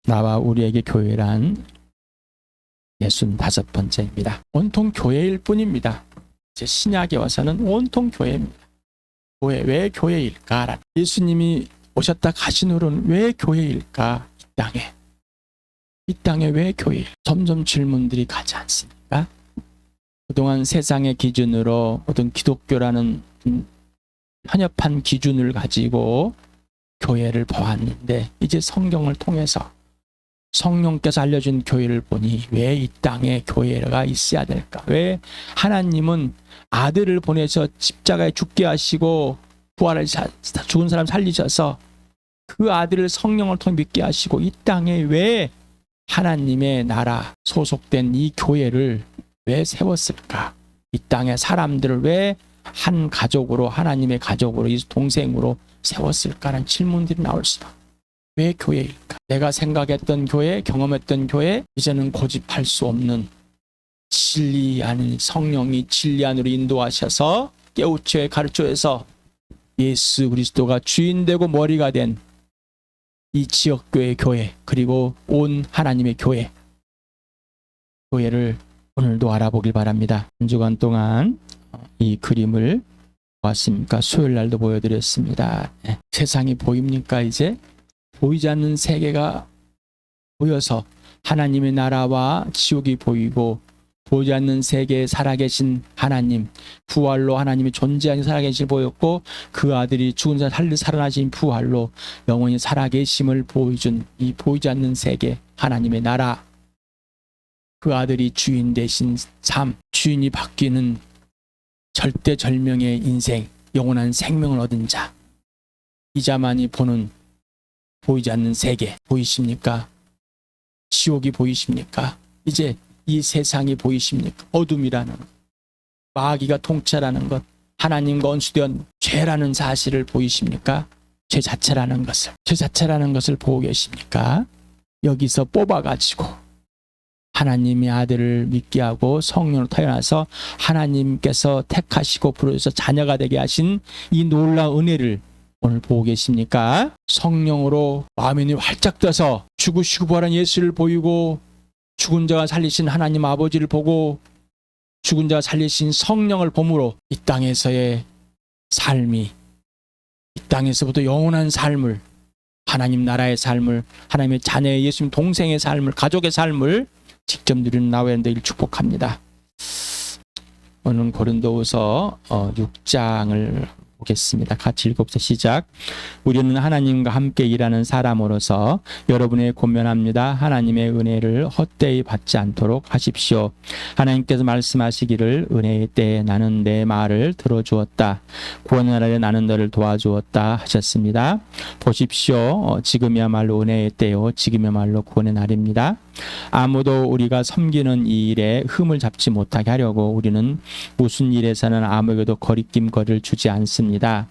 나와 우리에게 교회란 65번째입니다. 온통 교회일 뿐입니다. 이제 신약에 와서는 온통 교회입니다. 교회, 왜 교회일까? 예수님이 오셨다 가신 후로는 왜 교회일까? 이 땅에 왜 교회? 점점 질문들이 가지 않습니까? 그동안 세상의 기준으로 어떤 기독교라는 편협한 기준을 가지고 교회를 보았는데 이제 성경을 통해서 성령께서 알려준 교회를 보니 왜 이 땅에 교회가 있어야 될까? 왜 하나님은 아들을 보내서 십자가에 죽게 하시고 부활을 죽은 사람 살리셔서 그 아들을 성령을 통해 믿게 하시고 이 땅에 왜 하나님의 나라 소속된 이 교회를 왜 세웠을까? 이 땅의 사람들을 왜 한 가족으로 하나님의 가족으로 이 동생으로 세웠을까라는 질문들이 나올 수밖에. 왜 교회일까? 내가 생각했던 교회, 경험했던 교회, 이제는 고집할 수 없는 진리 아닌 성령이 진리 안으로 인도하셔서 깨우쳐 가르쳐서 예수 그리스도가 주인 되고 머리가 된 이 지역교회 교회 그리고 온 하나님의 교회를 오늘도 알아보길 바랍니다. 한 주간 동안 이 그림을 보았습니까? 수요일 날도 보여드렸습니다. 세상이 보입니까? 이제 보이지 않는 세계가 보여서 하나님의 나라와 지옥이 보이고 보이지 않는 세계에 살아계신 하나님, 부활로 하나님이 존재하는 살아계신 보였고 그 아들이 죽은 자 살아나신 부활로 영원히 살아계심을 보여준 이 보이지 않는 세계 하나님의 나라, 그 아들이 주인 되신 삶, 주인이 바뀌는 절대절명의 인생, 영원한 생명을 얻은 자, 이 자만이 보는 보이지 않는 세계 보이십니까? 지옥이 보이십니까? 이제 이 세상이 보이십니까? 어둠이라는 것, 마귀가 통치하라는 것, 하나님과 원수된 죄라는 사실을 보이십니까? 죄 자체라는 것을 보고 계십니까? 여기서 뽑아가지고 하나님의 아들을 믿게 하고 성령으로 태어나서 하나님께서 택하시고 부르셔서 자녀가 되게 하신 이 놀라운 은혜를 오늘 보고 계십니까? 성령으로 마음이 활짝 떠서 죽으시고 부활한 예수를 보이고 죽은 자가 살리신 하나님 아버지를 보고 죽은 자가 살리신 성령을 봄으로 이 땅에서의 삶이, 이 땅에서부터 영원한 삶을, 하나님 나라의 삶을, 하나님의 자녀의 예수님 동생의 삶을, 가족의 삶을 직접 누리는 나와 여러분들 축복합니다. 오늘 고린도후서 6장을 보겠습니다. 같이 읽어보세요. 시작. 우리는 하나님과 함께 일하는 사람으로서 여러분에 권면합니다. 하나님의 은혜를 헛되이 받지 않도록 하십시오. 하나님께서 말씀하시기를 은혜의 때에 나는 내 말을 들어주었다. 구원의 날에 나는 너를 도와주었다 하셨습니다. 보십시오. 지금이야말로 은혜의 때요. 지금이야말로 구원의 날입니다. 아무도 우리가 섬기는 이 일에 흠을 잡지 못하게 하려고 우리는 무슨 일에서는 아무에게도 거리낌거리를 주지 않습니다.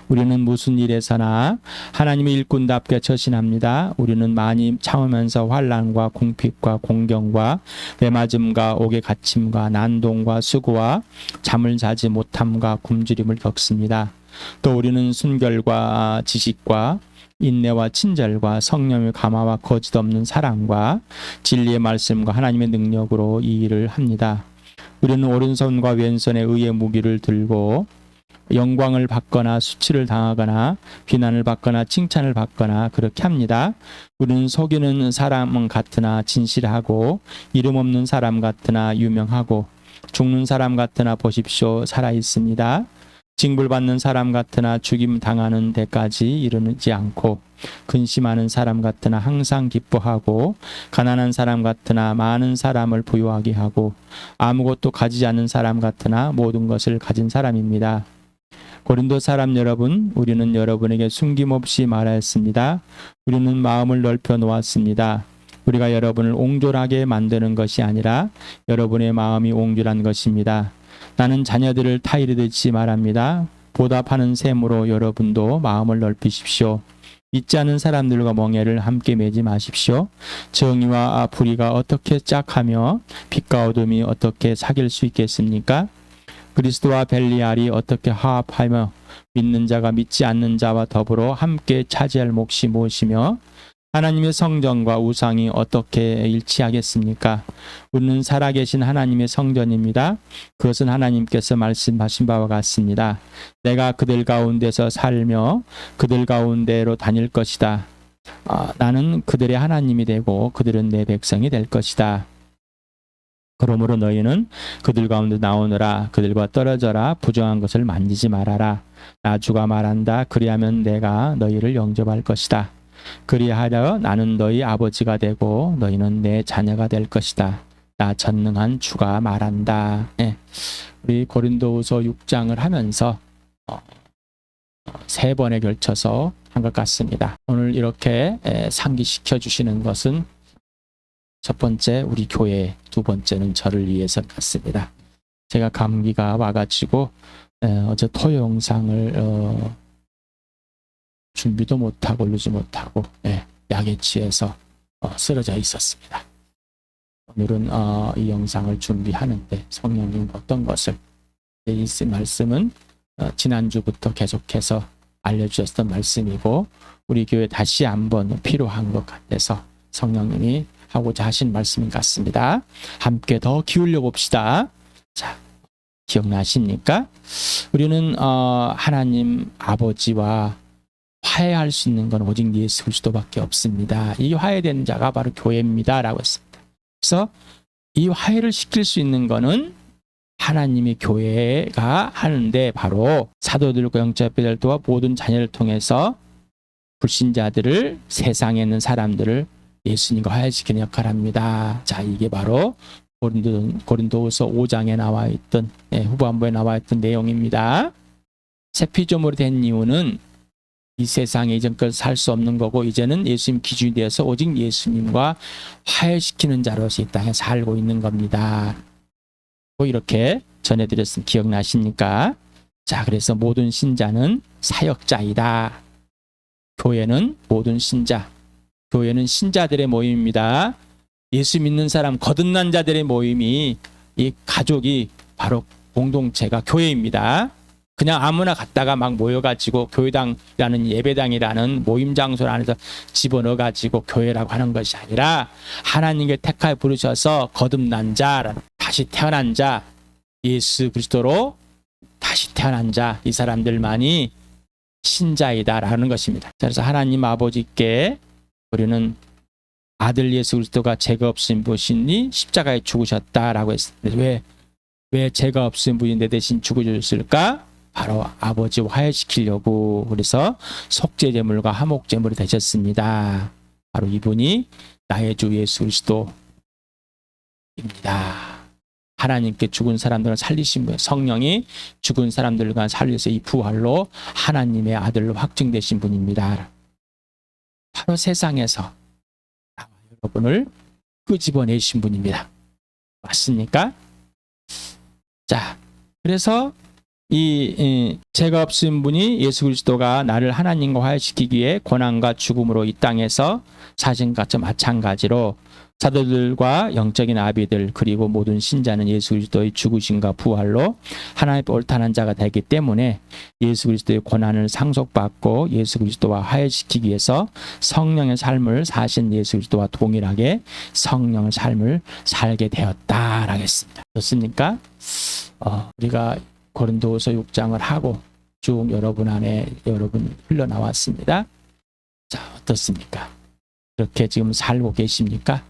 우리는 무슨 일에서나 하나님의 일꾼답게 처신합니다. 우리는 많이 참으면서 환난과 궁핍과 공경과 매맞음과 옥에 갇힘과 난동과 수고와 잠을 자지 못함과 굶주림을 겪습니다. 또 우리는 순결과 지식과 인내와 친절과 성령의 감화와 거짓 없는 사랑과 진리의 말씀과 하나님의 능력으로 이 일을 합니다. 우리는 오른손과 왼손에 의의 무기를 들고 영광을 받거나 수치를 당하거나 비난을 받거나 칭찬을 받거나 그렇게 합니다. 우리는 속이는 사람은 같으나 진실하고 이름 없는 사람 같으나 유명하고 죽는 사람 같으나 보십시오 살아 있습니다. 징벌받는 사람 같으나 죽임 당하는 데까지 이르지 않고 근심하는 사람 같으나 항상 기뻐하고 가난한 사람 같으나 많은 사람을 부유하게 하고 아무것도 가지지 않는 사람 같으나 모든 것을 가진 사람입니다. 고린도 사람 여러분, 우리는 여러분에게 숨김없이 말하였습니다. 우리는 마음을 넓혀 놓았습니다. 우리가 여러분을 옹졸하게 만드는 것이 아니라 여러분의 마음이 옹졸한 것입니다. 나는 자녀들을 타이르 듣지 말합니다. 보답하는 셈으로 여러분도 마음을 넓히십시오. 믿지 않는 사람들과 멍에를 함께 매지 마십시오. 정의와 불의가 어떻게 짝하며 빛과 어둠이 어떻게 사귈 수 있겠습니까? 그리스도와 벨리알이 어떻게 화합하며 믿는 자가 믿지 않는 자와 더불어 함께 차지할 몫이 무엇이며 하나님의 성전과 우상이 어떻게 일치하겠습니까? 우리는 살아계신 하나님의 성전입니다. 그것은 하나님께서 말씀하신 바와 같습니다. 내가 그들 가운데서 살며 그들 가운데로 다닐 것이다. 나는 그들의 하나님이 되고 그들은 내 백성이 될 것이다. 그러므로 너희는 그들 가운데 나오느라 그들과 떨어져라. 부정한 것을 만지지 말아라. 나 주가 말한다. 그리하면 내가 너희를 영접할 것이다. 그리하여 나는 너희 아버지가 되고 너희는 내 자녀가 될 것이다. 나 전능한 주가 말한다. 예. 우리 고린도후서 6장을 하면서 3번에 걸쳐서 한 것 같습니다. 오늘 이렇게 상기시켜 주시는 것은 첫 번째 우리 교회, 두 번째는 저를 위해서 같습니다. 제가 감기가 와가지고 어제 토요 영상을 준비도 못하고 올리지 못하고 약에 취해서 쓰러져 있었습니다. 오늘은 이 영상을 준비하는데 성령님 어떤 것을 이 말씀은 지난주부터 계속해서 알려주셨던 말씀이고 우리 교회 다시 한번 필요한 것 같아서 성령님이 하고자 하신 말씀인 것 같습니다. 함께 더 기울여 봅시다. 자, 기억나십니까? 우리는 하나님 아버지와 화해할 수 있는 건 오직 예수 그리스도밖에 없습니다. 이 화해된 자가 바로 교회입니다. 라고 했습니다. 그래서 이 화해를 시킬 수 있는 거는 하나님의 교회가 하는데 바로 사도들과 영접자들과 모든 자녀를 통해서 불신자들을 세상에 있는 사람들을 예수님과 화해시키는 역할을 합니다. 자, 이게 바로 고린도후서 5장에 나와 있던 후반부에 나와 있던 내용입니다. 새 피조물이 된 이유는 이 세상에 이전까지 살 수 없는 거고 이제는 예수님 기준이 되어서 오직 예수님과 화해시키는 자로서 이 땅에 살고 있는 겁니다. 이렇게 전해드렸으면 기억나십니까? 자, 그래서 모든 신자는 사역자이다. 교회는 모든 신자, 교회는 신자들의 모임입니다. 예수 믿는 사람 거듭난 자들의 모임이 이 가족이 바로 공동체가 교회입니다. 그냥 아무나 갔다가 막 모여가지고 교회당이라는 예배당이라는 모임 장소 안에서 집어넣어가지고 교회라고 하는 것이 아니라 하나님께 택하여 부르셔서 거듭난 자, 다시 태어난 자, 예수 그리스도로 다시 태어난 자, 이 사람들만이 신자이다라는 것입니다. 그래서 하나님 아버지께 우리는 아들 예수 그리스도가 죄가 없으신 분이니 십자가에 죽으셨다라고 했습니다. 왜 죄가 없으신 분이 내 대신 죽으셨을까? 바로 아버지와 화해시키려고. 그래서 속죄제물과 화목제물이 되셨습니다. 바로 이분이 나의 주 예수 그리스도입니다. 하나님께 죽은 사람들을 살리신 분, 성령이 죽은 사람들과 살려서 이 부활로 하나님의 아들로 확증되신 분입니다. 바로 세상에서 여러분을 끄집어내신 분입니다. 맞습니까? 자, 그래서 이 죄가 없으신 분이 예수 그리스도가 나를 하나님과 화해시키기 위해 고난과 죽음으로 이 땅에서 사신 것과 마찬가지로 사도들과 영적인 아비들 그리고 모든 신자는 예수 그리스도의 죽으심과 부활로 하나님의 옳다는 자가 되기 때문에 예수 그리스도의 고난을 상속받고 예수 그리스도와 화해시키기 위해서 성령의 삶을 사신 예수 그리스도와 동일하게 성령의 삶을 살게 되었다라고 했습니다. 좋습니까? 우리가 고린도후서 6장을 하고 쭉 여러분 안에 흘러나왔습니다. 자, 어떻습니까? 그렇게 지금 살고 계십니까?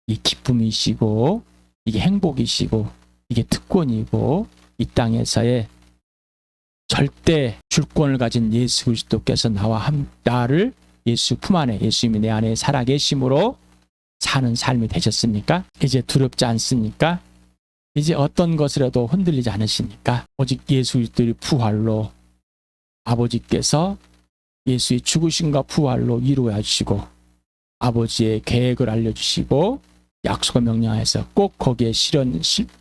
이 기쁨이시고 이게 행복이시고 이게 특권이고 이 땅에서의 절대 주권을 가진 예수 그리스도께서 나를 예수 품 안에 예수님이 내 안에 살아계심으로 사는 삶이 되셨습니까? 이제 두렵지 않습니까? 이제 어떤 것이라도 흔들리지 않으십니까? 오직 예수 그리스도의 부활로 아버지께서 예수의 죽으심과 부활로 이루어 주시고 아버지의 계획을 알려주시고 약속을 명령해서 꼭 거기에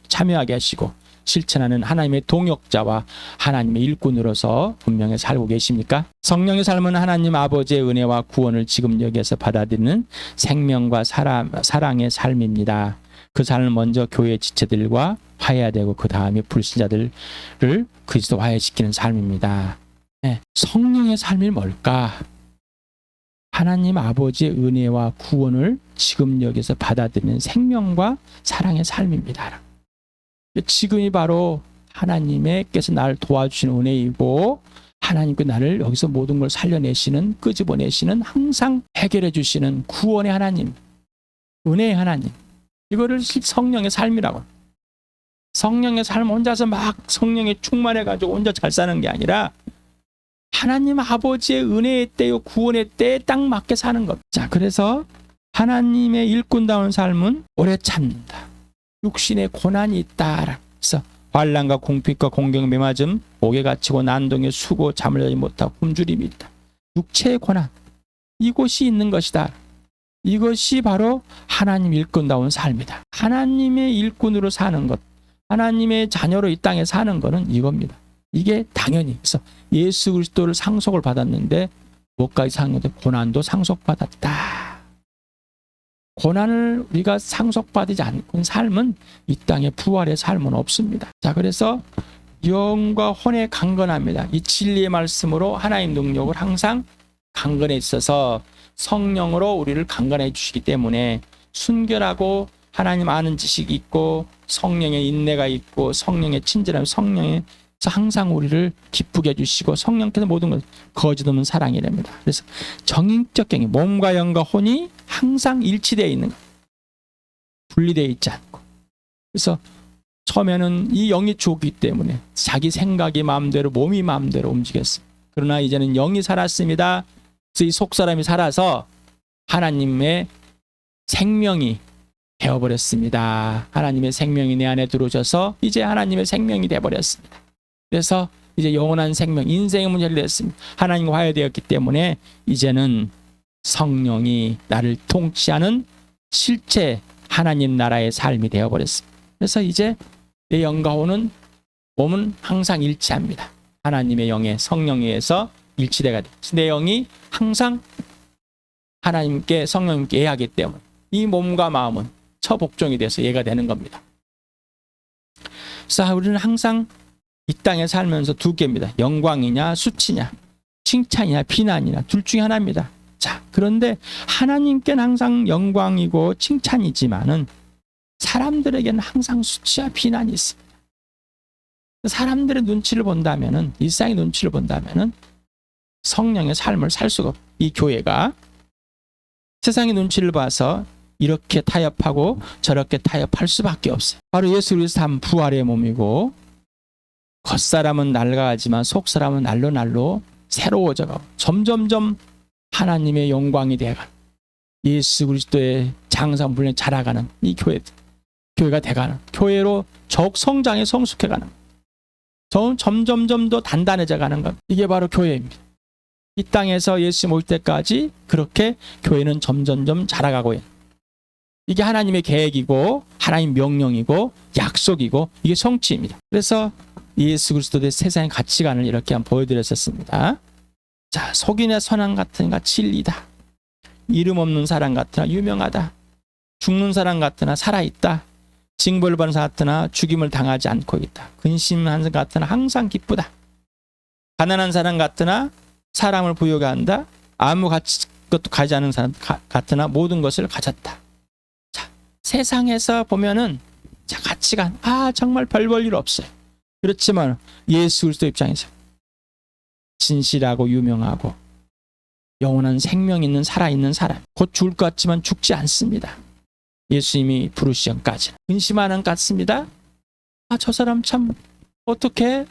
참여하게 하시고 실천하는 하나님의 동역자와 하나님의 일꾼으로서 분명히 살고 계십니까? 성령의 삶은 하나님 아버지의 은혜와 구원을 지금 여기에서 받아들이는 생명과 사랑의 삶입니다. 그 삶을 먼저 교회 지체들과 화해해야 되고 그 다음에 불신자들을 그리스도 화해시키는 삶입니다. 네. 성령의 삶이 뭘까? 하나님 아버지의 은혜와 구원을 지금 여기서 받아들이는 생명과 사랑의 삶입니다. 지금이 바로 하나님께서 나를 도와주시는 은혜이고 하나님께 나를 여기서 모든 걸 살려내시는, 끄집어내시는, 항상 해결해 주시는 구원의 하나님, 은혜의 하나님. 이거를 성령의 삶이라고. 성령의 삶 혼자서 막 성령에 충만해가지고 혼자 잘 사는 게 아니라 하나님 아버지의 은혜의 때요, 구원의 때에 딱 맞게 사는 것. 자, 그래서 하나님의 일꾼다운 삶은 오래 참는다. 육신에 고난이 있다. 그래서 환난과 공핍과 공경 매맞음, 옥에 갇히고 난동에 수고 잠을 자지 못하고 굶주림이 있다. 육체의 고난, 이곳이 있는 것이다. 이것이 바로 하나님 일꾼다운 삶이다. 하나님의 일꾼으로 사는 것, 하나님의 자녀로 이 땅에 사는 것은 이겁니다. 이게 당연히. 그래서 예수 그리스도를 상속을 받았는데 뭐까지 상속돼? 고난도 상속받았다. 고난을 우리가 상속받지 않고 삶은 이 땅에 부활의 삶은 없습니다. 자, 그래서 영과 혼에 강건합니다. 이 진리의 말씀으로 하나님 능력을 항상 강건해 있어서 성령으로 우리를 강건해 주시기 때문에 순결하고 하나님 아는 지식이 있고 성령의 인내가 있고 성령의 친절함, 성령의 항상 우리를 기쁘게 해주시고 성령께서 모든 걸 거짓 없는 사랑이랍니다. 그래서 정인적 경이 몸과 영과 혼이 항상 일치되어 있는 것, 분리되어 있지 않고. 그래서 처음에는 이 영이 죽기 때문에 자기 생각이 마음대로 몸이 마음대로 움직였습니다. 그러나 이제는 영이 살았습니다. 그래서 이 속사람이 살아서 하나님의 생명이 되어버렸습니다. 하나님의 생명이 내 안에 들어오셔서 이제 하나님의 생명이 되어버렸습니다. 그래서 이제 영원한 생명, 인생의 문을 열렸습니다. 하나님과 화해되었기 때문에 이제는 성령이 나를 통치하는 실제 하나님 나라의 삶이 되어버렸습니다. 그래서 이제 내 영과 혼은 몸은 항상 일치합니다. 하나님의 영에 성령에 의해서 일치되가 돼. 내 영이 항상 하나님께 성령님께 예하기 때문에 이 몸과 마음은 처복종이 돼서 예가 되는 겁니다. 그래서 우리는 항상 이 땅에 살면서 두 개입니다. 영광이냐 수치냐, 칭찬이냐 비난이냐, 둘 중에 하나입니다. 자, 그런데 하나님께는 항상 영광이고 칭찬이지만은 사람들에게는 항상 수치와 비난이 있습니다. 사람들의 눈치를 본다면은, 일상의 눈치를 본다면은 성령의 삶을 살 수가 없어요. 이 교회가 세상의 눈치를 봐서 이렇게 타협하고 저렇게 타협할 수밖에 없어요. 바로 예수 그리스도 한 부활의 몸이고 겉사람은 낡아가지만 속사람은 날로 새로워져가고 점점점 하나님의 영광이 돼가는, 예수 그리스도의 장성분에 자라가는 이 교회가 돼가는, 교회로 적 성장에 성숙해가는, 점점점 더 단단해져가는 것, 이게 바로 교회입니다. 이 땅에서 예수 올 때까지 그렇게 교회는 점점점 자라가고 있는, 이게 하나님의 계획이고 하나님 명령이고 약속이고 이게 성취입니다. 그래서 예수 그리스도의 세상의 가치관을 이렇게 한번 보여드렸었습니다. 자, 속인의 선한 같으나 진리다. 이름 없는 사람 같으나 유명하다. 죽는 사람 같으나 살아있다. 징벌을 받는 사람 같으나 죽임을 당하지 않고 있다. 근심한 사람 같으나 항상 기쁘다. 가난한 사람 같으나 사람을 부유하게 한다. 아무 것도 가지 않은 사람 같으나 모든 것을 가졌다. 자, 세상에서 보면은 자, 가치관, 정말 별 볼 일 없어요. 그렇지만 예수 그리스도 입장에서 진실하고 유명하고 영원한 생명 있는 살아있는 사람, 곧 죽을 것 같지만 죽지 않습니다. 예수님이 부르시전까지 근심하는 것 같습니다. 저 사람 참 어떻게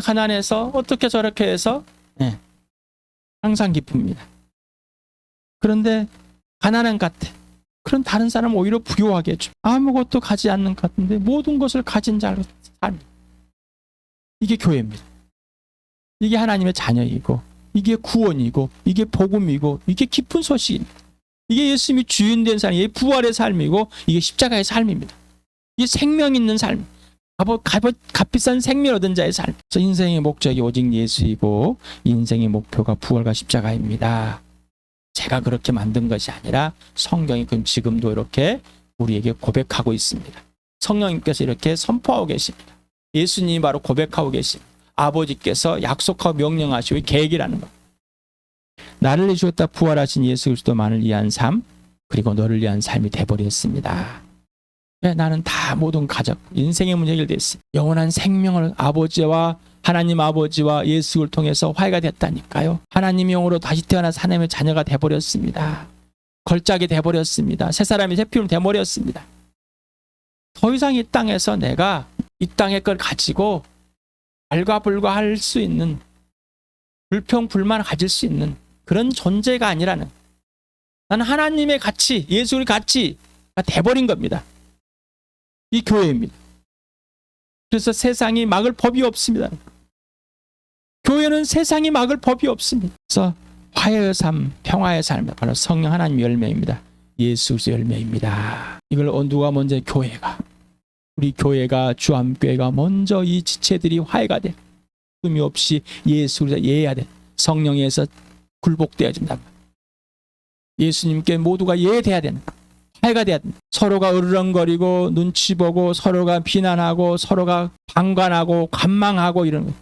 가난해서 어떻게 저렇게 해서 항상 기쁩니다. 그런데 가난한 것 같아. 그런 다른 사람은 오히려 부유하게 해줘. 아무것도 가지 않는 것 같은데 모든 것을 가진 자로 삶. 이게 교회입니다. 이게 하나님의 자녀이고 이게 구원이고 이게 복음이고 이게 기쁜 소식입니다. 이게 예수님이 주인 된 삶, 이게 부활의 삶이고 이게 십자가의 삶입니다. 이게 생명 있는 삶, 값비싼 생명 얻은 자의 삶. 그래서 인생의 목적이 오직 예수이고 인생의 목표가 부활과 십자가입니다. 제가 그렇게 만든 것이 아니라 성경이 지금도 이렇게 우리에게 고백하고 있습니다. 성령님께서 이렇게 선포하고 계십니다. 예수님이 바로 고백하고 계십니다. 아버지께서 약속하고 명령하시고 계획이라는 것. 나를 위해 주셨다 부활하신 예수 그리스도만을 위한 삶, 그리고 너를 위한 삶이 돼버렸습니다. 나는 다 모든 가족, 인생의 문제 해결됐어요. 영원한 생명을 하나님 아버지와 예수를 통해서 화해가 됐다니까요. 하나님의 영으로 다시 태어나서 하나님의 자녀가 돼버렸습니다. 걸작이 돼버렸습니다. 새 사람이 새 피움이 돼버렸습니다. 더 이상 이 땅에서 내가 이 땅의 걸 가지고 알과불과할 수 있는, 불평불만을 가질 수 있는 그런 존재가 아니라는, 나는 하나님의 가치, 예수의 가치가 돼버린 겁니다. 이 교회입니다. 그래서 세상이 막을 법이 없습니다. 교회는 세상이 막을 법이 없습니다. 그래서 화해의 삶, 평화의 삶, 바로 성령 하나님의 열매입니다. 예수 그리스도의 열매입니다. 이걸 누가 먼저? 교회가. 우리 교회가, 주암교회가 먼저 이 지체들이 화해가 돼. 흠이 없이 예수 그리스도 예해야 돼. 성령에서 굴복돼야 된다. 예수님께 모두가 예해돼야 되는, 화해가 돼야 된다. 서로가 으르렁거리고 눈치 보고 서로가 비난하고 서로가 방관하고 관망하고 이런 거.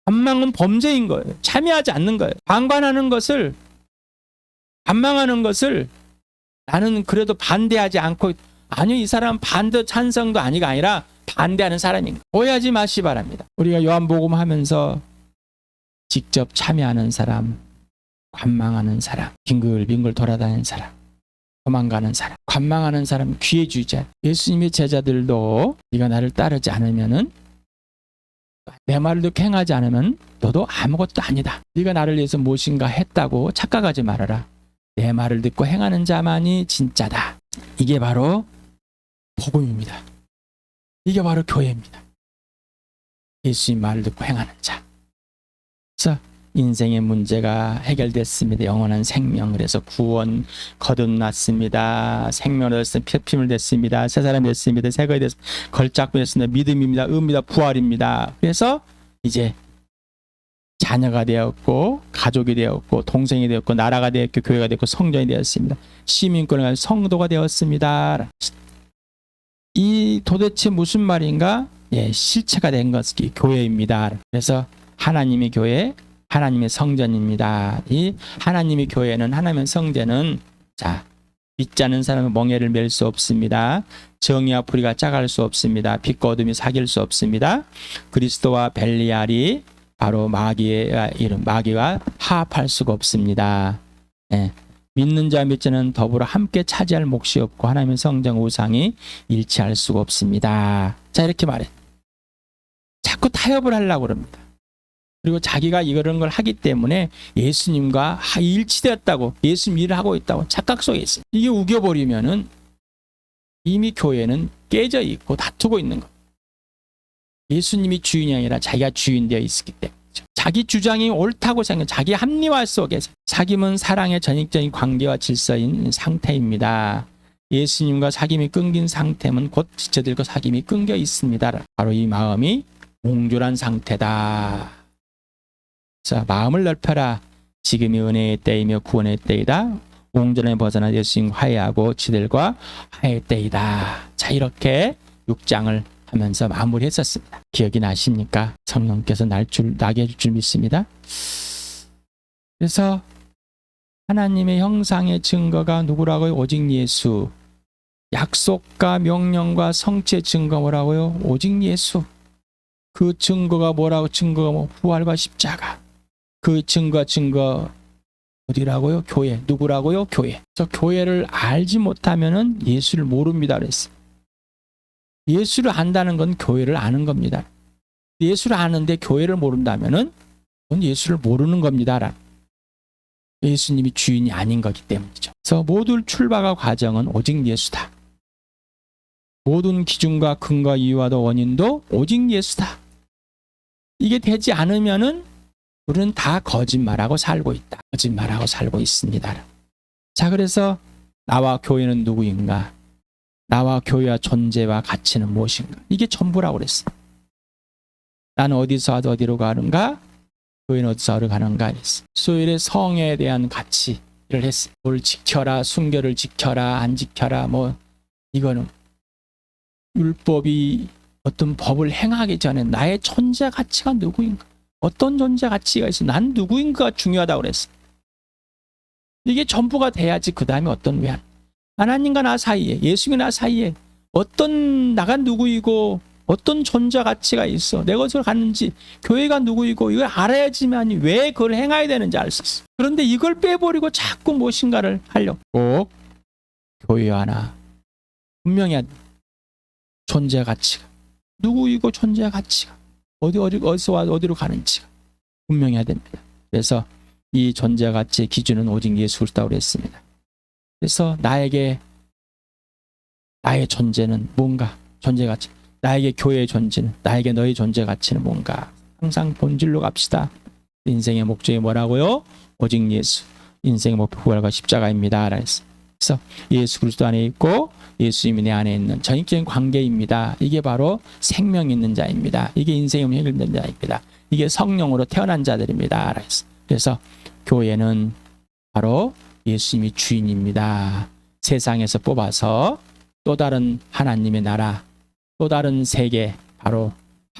관망은 범죄인 거예요. 참여하지 않는 거예요. 방관하는 것을, 관망하는 것을 나는 그래도 반대하지 않고, 아니요, 이 사람은 반대 찬성도 아니라 반대하는 사람인 거예요. 오해하지 마시 바랍니다. 우리가 요한복음 하면서 직접 참여하는 사람, 관망하는 사람, 빙글빙글 돌아다니는 사람, 도망가는 사람, 관망하는 사람, 귀에 주자. 예수님의 제자들도 네가 나를 따르지 않으면은, 내 말을 듣고 행하지 않으면 너도 아무것도 아니다. 네가 나를 위해서 무엇인가 했다고 착각하지 말아라. 내 말을 듣고 행하는 자만이 진짜다. 이게 바로 복음입니다. 이게 바로 교회입니다. 예수님 말을 듣고 행하는 자. 그래서 인생의 문제가 해결됐습니다. 영원한 생명, 그래서 구원 거듭났습니다. 생명을 얻었습니다. 피임을 됐습니다. 새 사람이 됐습니다. 새 것이 됐습니다. 걸작이 됐습니다. 믿음입니다. 의입니다. 부활입니다. 그래서 이제 자녀가 되었고, 가족이 되었고, 동생이 되었고, 나라가 되었고, 교회가 되었고, 성전이 되었습니다. 시민권을 가진 성도가 되었습니다. 이 도대체 무슨 말인가? 실체가 된 것이 교회입니다. 그래서 하나님의 교회, 하나님의 성전입니다. 이 하나님의 교회는, 하나님의 성전은, 믿지 않는 사람은 멍에를 맬 수 없습니다. 정의와 불의가 짝할 수 없습니다. 빛과 어둠이 사귈 수 없습니다. 그리스도와 벨리알이 바로 마귀와 화합할 수가 없습니다. 믿는 자와 믿지 않는 더불어 함께 차지할 몫이 없고 하나님의 성전 우상이 일치할 수가 없습니다. 자, 이렇게 말해. 자꾸 타협을 하려고 그럽니다. 그리고 자기가 이런 걸 하기 때문에 예수님과 일치되었다고, 예수님 일을 하고 있다고 착각 속에 있어요. 이게 우겨버리면은 이미 교회는 깨져 있고 다투고 있는 거예요. 예수님이 주인이 아니라 자기가 주인 되어 있기 때문에. 자기 주장이 옳다고 생각, 자기 합리화 속에서. 사귐은 사랑의 전익적인 관계와 질서인 상태입니다. 예수님과 사귐이 끊긴 상태면 곧 지체들과 사귐이 끊겨 있습니다. 바로 이 마음이 옹졸한 상태다. 자, 마음을 넓혀라. 지금이 은혜의 때이며 구원의 때이다. 옹졸함에 벗어나 예수님 화해하고 지들과 화해의 때이다. 자, 이렇게 6장을 하면서 마무리했었습니다. 기억이 나십니까? 성령께서 나게 해줄 줄 믿습니다. 그래서 하나님의 형상의 증거가 누구라고요? 오직 예수. 약속과 명령과 성취의 증거 뭐라고요? 오직 예수. 그 증거가 뭐라고? 증거가 부활과 십자가. 그 증거 어디라고요? 교회. 누구라고요? 교회. 그래서 교회를 알지 못하면은 예수를 모릅니다 그랬어요. 예수를 안다는 건 교회를 아는 겁니다. 예수를 아는데 교회를 모른다면은 그건 예수를 모르는 겁니다. 예수님이 주인이 아닌 거기 때문이죠. 그래서 모든 출발과 과정은 오직 예수다. 모든 기준과 근거, 이유와도 원인도 오직 예수다. 이게 되지 않으면은 우리는 다 거짓말하고 살고 있다. 거짓말하고 살고 있습니다. 자, 그래서 나와 교회는 누구인가? 나와 교회와 존재와 가치는 무엇인가? 이게 전부라고 그랬어요. 나는 어디서 어디로 가는가? 교회는 어디서 어디로 가는가? 했어요. 수요일에 성에 대한 가치를 했어요. 뭘 지켜라, 순결을 지켜라, 안 지켜라, 이거는 율법이 어떤 법을 행하기 전에 나의 존재 가치가 누구인가? 어떤 존재 가치가 있어? 난 누구인가가 중요하다고 그랬어요. 이게 전부가 돼야지 그 다음에 어떤 왜 하나님과 나 사이에, 예수님과 나 사이에 어떤 나가 누구이고 어떤 존재 가치가 있어, 내 것을 갖는지, 교회가 누구이고 이걸 알아야지만 왜 그걸 행해야 되는지 알 수 있어. 그런데 이걸 빼버리고 자꾸 무엇인가를 하려고. 꼭 교회 하나 분명히 존재 가치가 누구이고 존재 가치가 어디서 와 어디로 가는지가 분명해야 됩니다. 그래서 이 존재 가치의 기준은 오직 예수 그리스도라고 그랬습니다. 그래서 나에게 나의 존재는 뭔가, 존재 가치, 나에게 교회의 존재는, 나에게 너의 존재 가치는 뭔가. 항상 본질로 갑시다. 인생의 목적이 뭐라고요? 오직 예수. 인생의 목표 부활과 십자가입니다. 그래서 예수 그리스도 안에 있고 예수님이 내 안에 있는 전인격적인 관계입니다. 이게 바로 생명 있는 자입니다. 이게 인생의 해결된 자입니다. 이게 성령으로 태어난 자들입니다. 그래서 교회는 바로 예수님이 주인입니다. 세상에서 뽑아서 또 다른 하나님의 나라, 또 다른 세계, 바로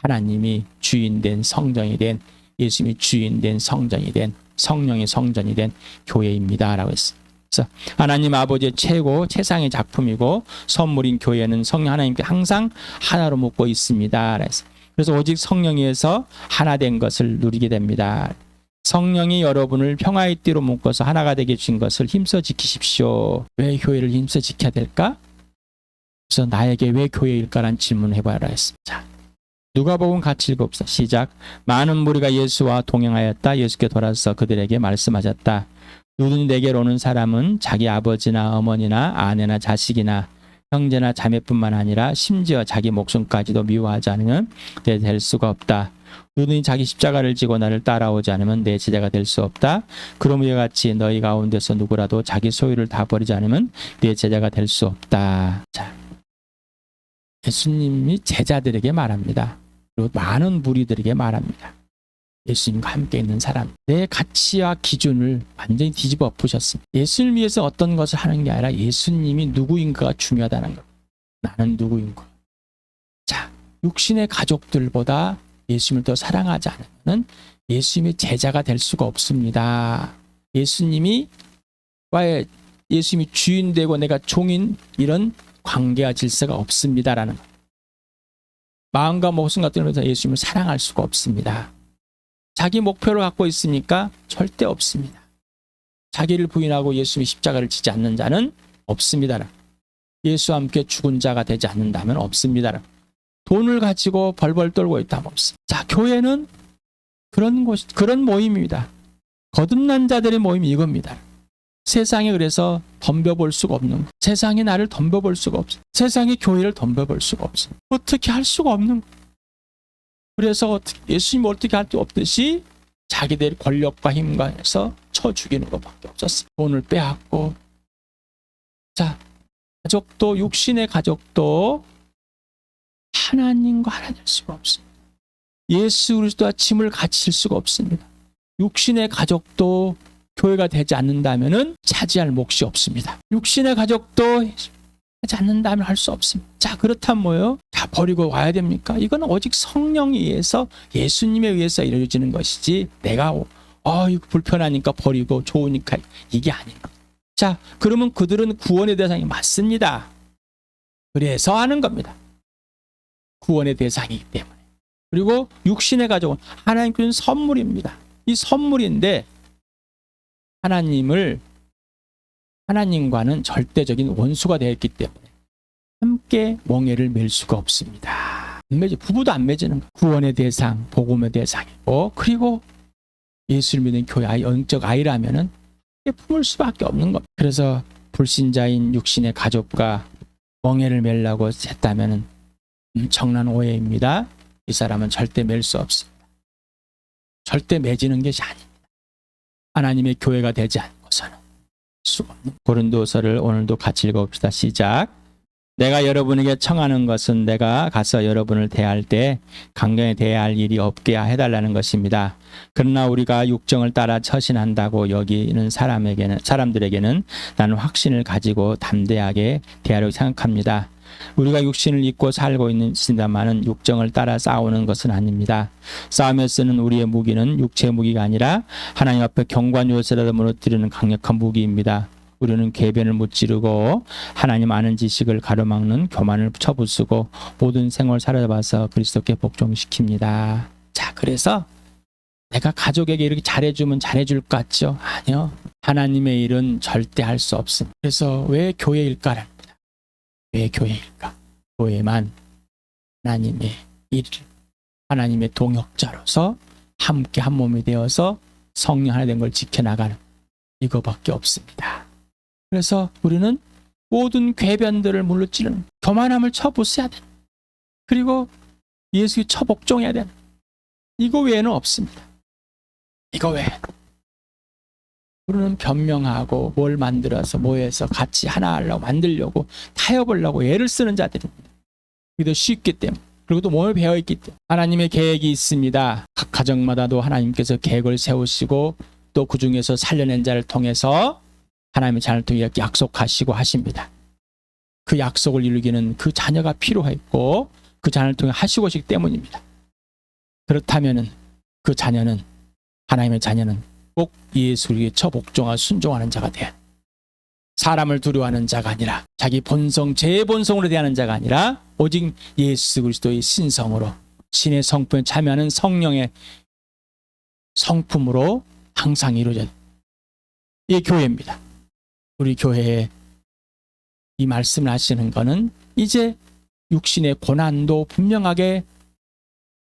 하나님이 주인된 성전이 된, 예수님이 주인된 성전이 된, 성령의 성전이 된 교회입니다. 라고 했어요. 그래서 하나님 아버지의 최고 최상의 작품이고 선물인 교회는 성령 하나님께 항상 하나로 묶고 있습니다. 그래서 오직 성령에서 하나 된 것을 누리게 됩니다. 성령이 여러분을 평화의 띠로 묶어서 하나가 되게 주신 것을 힘써 지키십시오. 왜 교회를 힘써 지켜야 될까? 그래서 나에게 왜 교회일까라는 질문을 해봐라 했습니다. 자, 누가복음 같이 읽읍시다. 시작. 많은 무리가 예수와 동행하였다. 예수께 돌아서 그들에게 말씀하셨다. 누구든지 내게로 오는 사람은 자기 아버지나 어머니나 아내나 자식이나 형제나 자매뿐만 아니라 심지어 자기 목숨까지도 미워하지 않으면 내 될 수가 없다. 누구든지 자기 십자가를 지고 나를 따라오지 않으면 내 제자가 될 수 없다. 그럼 이와 같이 너희 가운데서 누구라도 자기 소유를 다 버리지 않으면 내 제자가 될 수 없다. 자, 예수님이 제자들에게 말합니다. 그리고 많은 무리들에게 말합니다. 예수님과 함께 있는 사람, 내 가치와 기준을 완전히 뒤집어 엎으셨습니다. 예수를 위해서 어떤 것을 하는 게 아니라 예수님이 누구인가가 중요하다는 것. 나는 누구인가. 자, 육신의 가족들보다 예수님을 더 사랑하지 않으면 예수님의 제자가 될 수가 없습니다. 예수님이 주인 되고 내가 종인 이런 관계와 질서가 없습니다라는 것. 마음과 목숨 같은 것에서 예수님을 사랑할 수가 없습니다. 자기 목표를 갖고 있으니까 절대 없습니다. 자기를 부인하고 예수님의 십자가를 지지 않는 자는 없습니다. 예수와 함께 죽은 자가 되지 않는다면 없습니다. 돈을 가지고 벌벌 떨고 있다면 없습니다. 자, 교회는 그런 모임입니다. 거듭난 자들의 모임이 이겁니다. 세상에 그래서 덤벼볼 수가 없는 것. 세상이 나를 덤벼볼 수가 없어요. 세상이 교회를 덤벼볼 수가 없어요. 어떻게 할 수가 없는 것. 그래서 예수님이 어떻게 할 수 없듯이 자기들의 권력과 힘과 해서 쳐 죽이는 것밖에 없었어요. 돈을 빼앗고. 자, 가족도, 육신의 가족도 하나님과 하나 될 수가 없습니다. 예수 그리스도와 짐을 같이 질 수가 없습니다. 육신의 가족도 교회가 되지 않는다면 차지할 몫이 없습니다. 육신의 가족도 하지 않는다면 할 수 없습니다. 자, 그렇다면 뭐예요? 다 버리고 와야 됩니까? 이건 오직 성령에 의해서, 예수님에 의해서 이루어지는 것이지 내가 이거 불편하니까 버리고 좋으니까 이게 아닌 것. 자, 그러면 그들은 구원의 대상이 맞습니다. 그래서 하는 겁니다. 구원의 대상이기 때문에. 그리고 육신의 가족은 하나님께 준 선물입니다. 이 선물인데 하나님과는 절대적인 원수가 되었기 때문에 함께 멍에를 맬 수가 없습니다. 부부도 안 맺는 거. 구원의 대상, 복음의 대상이고, 그리고 예수를 믿는 교회 영적 아이라면은 품을 수밖에 없는 겁니다. 그래서 불신자인 육신의 가족과 멍에를 매려고 했다면은 엄청난 오해입니다. 이 사람은 절대 맬 수 없습니다. 절대 맺는 것이 아닙니다. 하나님의 교회가 되지 않고서는 수가 없는. 고린도서를 오늘도 같이 읽어봅시다. 시작. 내가 여러분에게 청하는 것은 내가 가서 여러분을 대할 때 강경히 대해야 할 일이 없게 해달라는 것입니다. 그러나 우리가 육정을 따라 처신한다고 여기는 사람들에게는 나는 확신을 가지고 담대하게 대하려고 생각합니다. 우리가 육신을 입고 살고 있습니다만은 육정을 따라 싸우는 것은 아닙니다. 싸움에 쓰는 우리의 무기는 육체의 무기가 아니라 하나님 앞에 경관 요새라도 무너뜨리는 강력한 무기입니다. 우리는 궤변을 무찌르고 하나님 아는 지식을 가로막는 교만을 쳐부수고 모든 생활을 살아봐서 그리스도께 복종시킵니다. 자, 그래서 내가 가족에게 이렇게 잘해주면 잘해줄 것 같죠? 아니요. 하나님의 일은 절대 할 수 없습니다. 그래서 왜 교회일까랍니다. 왜 교회일까? 교회만 하나님의 일을, 하나님의 동역자로서 함께 한 몸이 되어서 성령 하나 된 걸 지켜나가는 이거밖에 없습니다. 그래서 우리는 모든 궤변들을 물러치는 교만함을 쳐부숴야 돼. 그리고 예수의 처복종해야 되는 이거 외에는 없습니다. 이거 외에 우리는 변명하고 뭘 만들어서 모여서 같이 하나 하려고 만들려고 타협하려고 애를 쓰는 자들입니다. 그게 더 쉽기 때문에, 그리고 또 뭘 배워있기 때문에. 하나님의 계획이 있습니다. 각 가정마다도 하나님께서 계획을 세우시고 또 그 중에서 살려낸 자를 통해서 하나님의 자녀를 통해 약속하시고 하십니다. 그 약속을 이루기는 그 자녀가 필요했고 그 자녀를 통해 하시고 하시기 때문입니다. 그렇다면 그 자녀는, 하나님의 자녀는 꼭 예수에게 처복종하고 순종하는 자가 돼야, 사람을 두려워하는 자가 아니라 자기 본성, 제 본성으로 대하는 자가 아니라 오직 예수 그리스도의 신성으로, 신의 성품에 참여하는 성령의 성품으로 항상 이루어진 이 교회입니다. 우리 교회에 이 말씀을 하시는 것은 이제 육신의 고난도 분명하게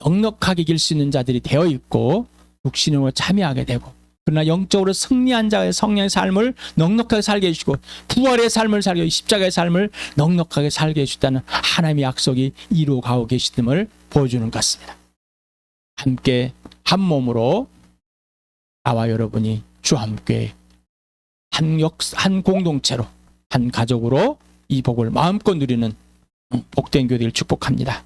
넉넉하게 이길 수 있는 자들이 되어 있고 육신으로 참여하게 되고, 그러나 영적으로 승리한 자의 성령의 삶을 넉넉하게 살게 해주시고 부활의 삶을 살게 해주시고 십자가의 삶을 넉넉하게 살게 해주셨다는 하나님의 약속이 이루어가고 계시됨을 보여주는 것 같습니다. 함께 한 몸으로 나와 여러분이 주와 함께 한 공동체로, 한 가족으로 이 복을 마음껏 누리는 복된 교회를 축복합니다.